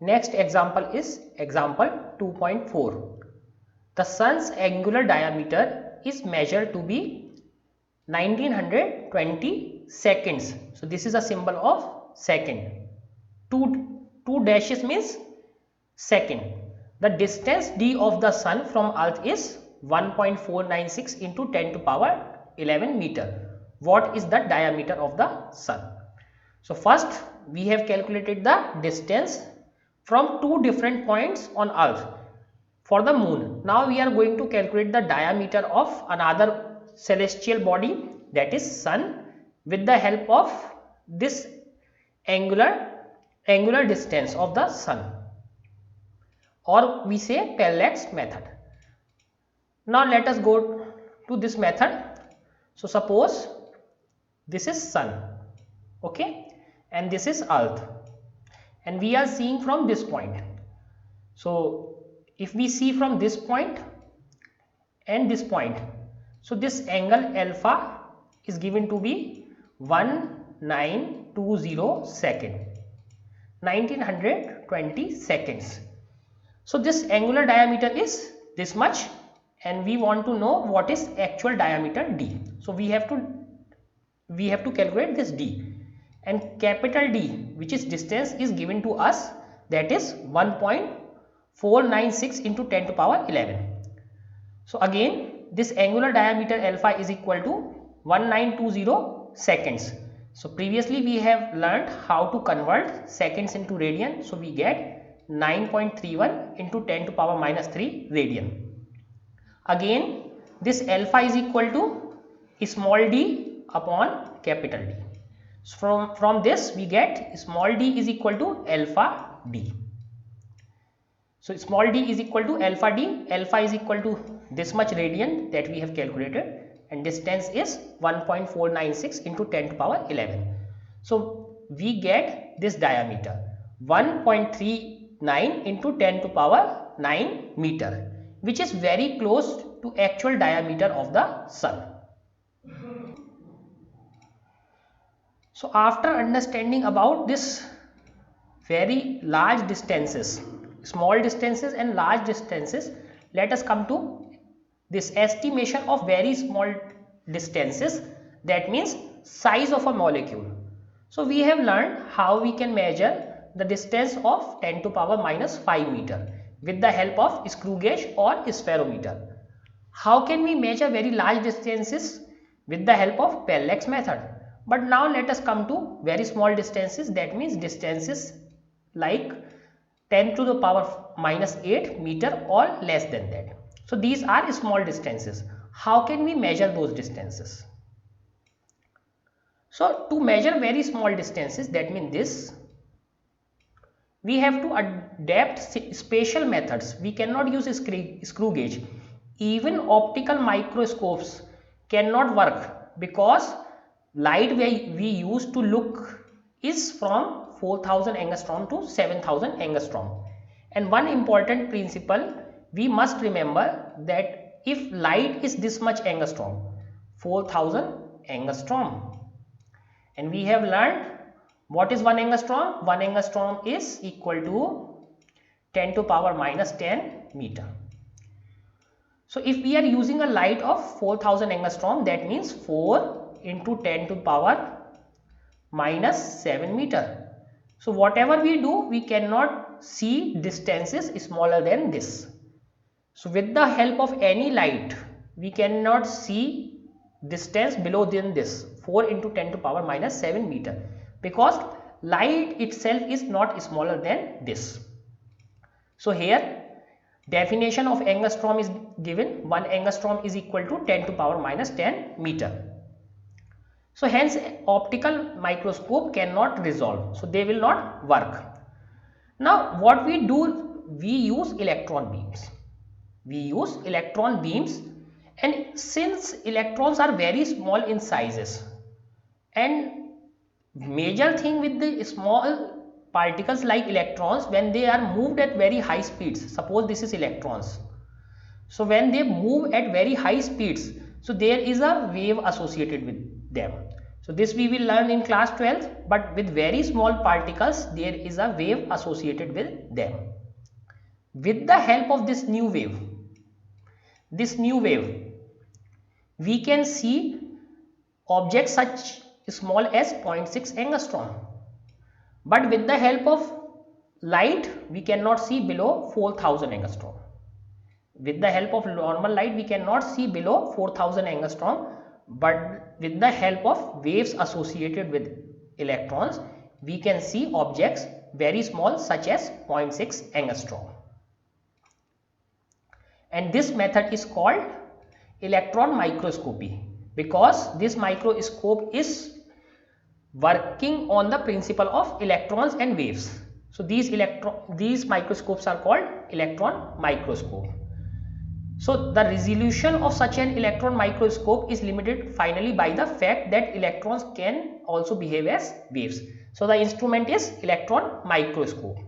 Next example is example 2.4. The sun's angular diameter is measured to be 1920 seconds. So this is a symbol of second. Two dashes means second. The distance d of the sun from earth is 1.496 into 10 to power 11 meter. What is the diameter of the sun? So first we have calculated the distance from two different points on earth for the moon. Now we are going to calculate the diameter of another celestial body, that is sun, with the help of this angular distance of the sun, or we say parallax method. Now let us go to this method. So suppose this is sun, okay, and this is earth, and we are seeing from this point. So if we see from this point and this point, so this angle alpha is given to be 1920 second, 1920 seconds. So this angular diameter is this much, and we want to know what is actual diameter d. So we have to calculate this d, and capital D, which is distance, is given to us, that is 1.496 into 10 to power 11. So again this angular diameter alpha is equal to 1920 seconds. So previously we have learned how to convert seconds into radian. So we get 9.31 into 10 to power minus 3 radian. Again this alpha is equal to small d upon capital D. So from this we get small d is equal to alpha d. So small d is equal to alpha d. Alpha is equal to this much radian that we have calculated, and distance is 1.496 into 10 to power 11. So we get this diameter 1.39 into 10 to power 9 meter, which is very close to actual diameter of the sun. So after understanding about this very large distances, small distances and large distances, let us come to this estimation of very small distances, that means size of a molecule. So we have learned how we can measure the distance of 10 to power minus 5 meter with the help of screw gauge or spherometer. How can we measure very large distances? With the help of parallax method. But now let us come to very small distances, that means distances like 10 to the power minus 8 meter or less than that. So these are small distances. How can we measure those distances? So to measure very small distances, that means this, we have to adapt spatial methods. We cannot use a screw gauge. Even optical microscopes cannot work, because light we use to look is from 4000 angstrom to 7000 angstrom. And one important principle we must remember, that if light is this much angstrom, 4000 angstrom, and we have learned what is 1 angstrom. 1 angstrom is equal to 10 to power minus 10 meter. So if we are using a light of 4000 angstrom, that means 4 into 10 to power minus 7 meter. So whatever we do, we cannot see distances smaller than this. So with the help of any light, we cannot see distance below than this 4 into 10 to power minus 7 meter, because light itself is not smaller than this. So here definition of angstrom is given. 1 angstrom is equal to 10 to power minus 10 meter. So hence optical microscope cannot resolve, so they will not work. Now what we do, we use electron beams. We use electron beams, and since electrons are very small in sizes, and major thing with the small particles like electrons, when they are moved at very high speeds, suppose this is electrons, so when they move at very high speeds, so there is a wave associated with them. So this we will learn in class 12th, but with very small particles there is a wave associated with them. With the help of this new wave, we can see objects such small as 0.6 angstrom. But with the help of light, we cannot see below 4000 angstrom. With the help of normal light, we cannot see below 4000 angstrom. But with the help of waves associated with electrons, we can see objects very small such as 0.6 angstrom. And this method is called electron microscopy, because this microscope is working on the principle of electrons and waves. So these microscopes are called electron microscope. So the resolution of such an electron microscope is limited finally by the fact that electrons can also behave as waves. So the instrument is electron microscope.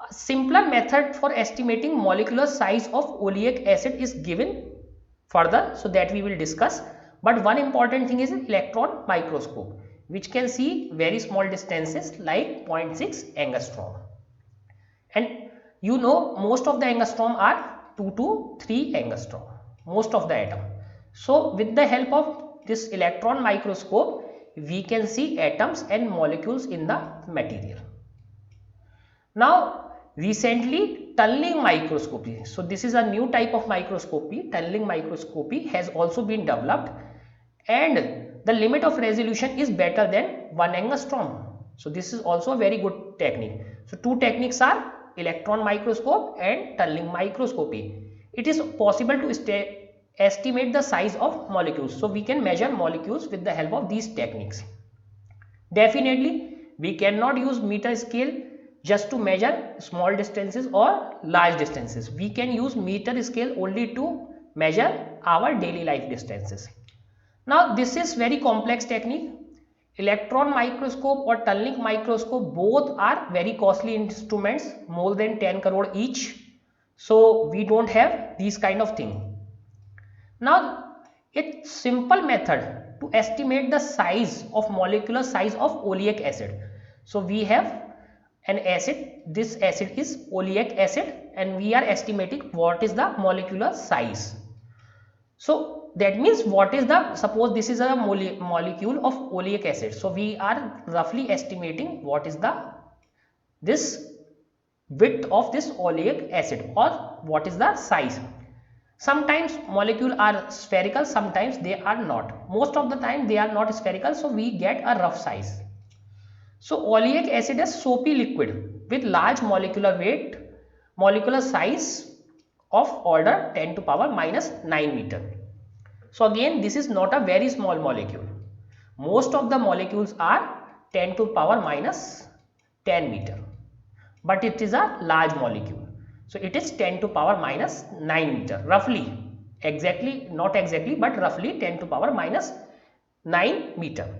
A simpler method for estimating molecular size of oleic acid is given further, so that we will discuss. But one important thing is electron microscope, which can see very small distances like 0.6 angstrom. And you know, most of the angstrom are 2 to 3 angstrom, most of the atom. So with the help of this electron microscope, we can see atoms and molecules in the material. Now recently, tunneling microscopy, so this is a new type of microscopy. Tunneling microscopy has also been developed, and the limit of resolution is better than 1 angstrom. So this is also a very good technique. So two techniques are electron microscope and tunneling microscopy. It is possible to estimate the size of molecules. So we can measure molecules with the help of these techniques. Definitely, we cannot use meter scale just to measure small distances or large distances. We can use meter scale only to measure our daily life distances. Now this is very complex technique. Electron microscope or tunneling microscope, both are very costly instruments, more than 10 crore each. So we don't have these kind of thing. Now a simple method to estimate the size of molecular size of oleic acid. So we have an acid, this acid is oleic acid, and we are estimating what is the molecular size. So that means what is the, suppose this is a molecule of oleic acid, so we are roughly estimating what is the this width of this oleic acid, or what is the size. Sometimes molecules are spherical, sometimes they are not. Most of the time they are not spherical, so we get a rough size. So oleic acid is soapy liquid with large molecular weight, molecular size of order 10 to power minus 9 meter. So again, this is not a very small molecule. Most of the molecules are 10 to power minus 10 meter, but it is a large molecule. So it is 10 to power minus 9 meter, roughly, exactly, not exactly, but roughly 10 to power minus 9 meter.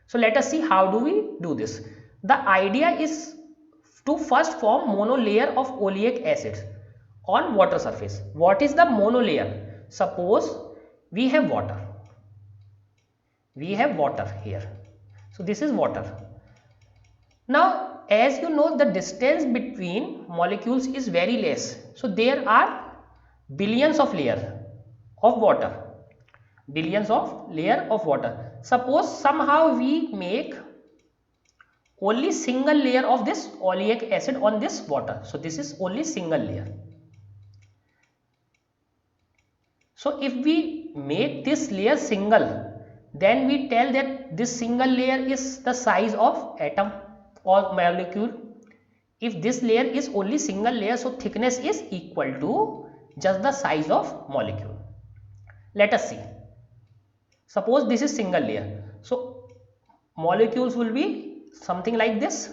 So let us see how do we do this. The idea is to first form monolayer of oleic acid on water surface. What is the monolayer? Suppose we have water. We have water here. So this is water. Now as you know, the distance between molecules is very less. So there are billions of layers of water. Billions of layer of water. Suppose somehow we make only single layer of this oleic acid on this water. So this is only single layer. So if we make this layer single, then we tell that this single layer is the size of atom or molecule. If this layer is only single layer, so thickness is equal to just the size of molecule. Let us see. Suppose this is single layer. So molecules will be something like this.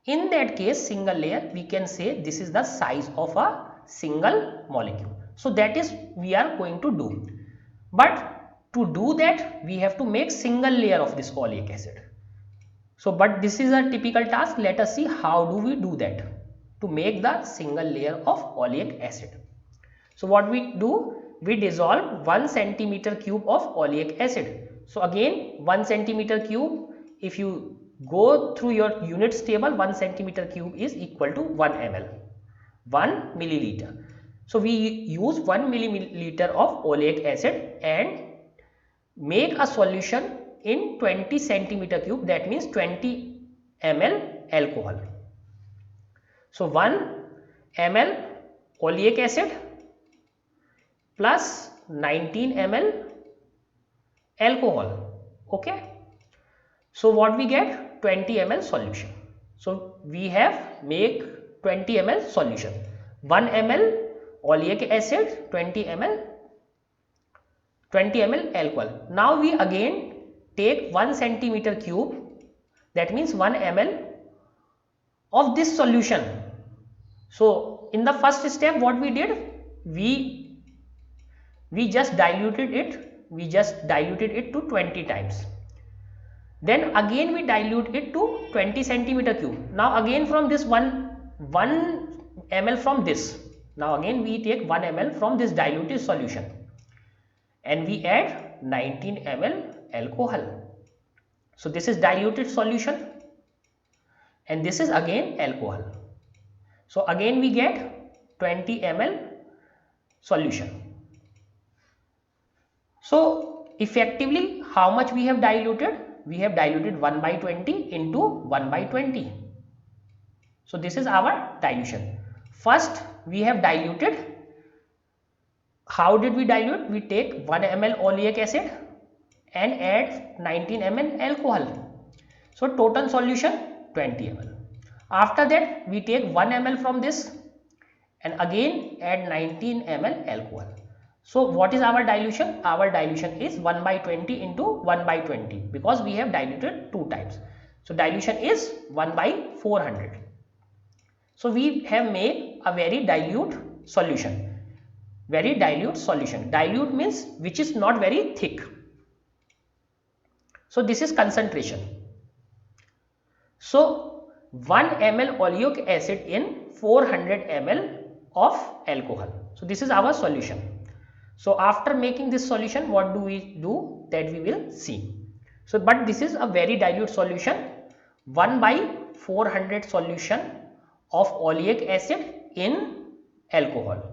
In that case, single layer, we can say this is the size of a single molecule. So that is we are going to do. But to do that, we have to make single layer of this oleic acid. So but this is a typical task. Let us see how do we do that to make the single layer of oleic acid. So what we do, we dissolve 1 centimeter cube of oleic acid. So again 1 centimeter cube, if you go through your units table, 1 centimeter cube is equal to 1 ml, 1 milliliter. So we use 1 milliliter of oleic acid and make a solution in 20 centimeter cube, that means 20 ml alcohol. So 1 ml oleic acid plus 19 ml alcohol. Okay. So what we get? 20 ml solution. So we have make 20 ml solution. 1 ml oleic acid, 20 ml alcohol. Now we again take 1 centimeter cube, that means 1 ml of this solution. So in the first step what we did, we just diluted it to 20 times. Then again we dilute it to 20 centimeter cube. Now again from this 1 ml from this, now again we take 1 ml from this diluted solution and we add 19 ml alcohol. So this is diluted solution and this is again alcohol. So again we get 20 ml solution. So effectively how much we have diluted? We have diluted 1 by 20 into 1 by 20. So this is our dilution. First we have diluted. How did we dilute? We take 1 ml oleic acid and add 19 ml alcohol. So total solution 20 ml. After that we take 1 ml from this and again add 19 ml alcohol. So what is our dilution? Our dilution is 1 by 20 into 1 by 20 because we have diluted 2 times. So dilution is 1 by 400. So we have made a very dilute solution. Very dilute solution. Dilute means which is not very thick. So this is concentration. So 1 ml oleic acid in 400 ml of alcohol. So this is our solution. So after making this solution, what do we do? That we will see. So but this is a very dilute solution. 1 by 400 solution of oleic acid in alcohol.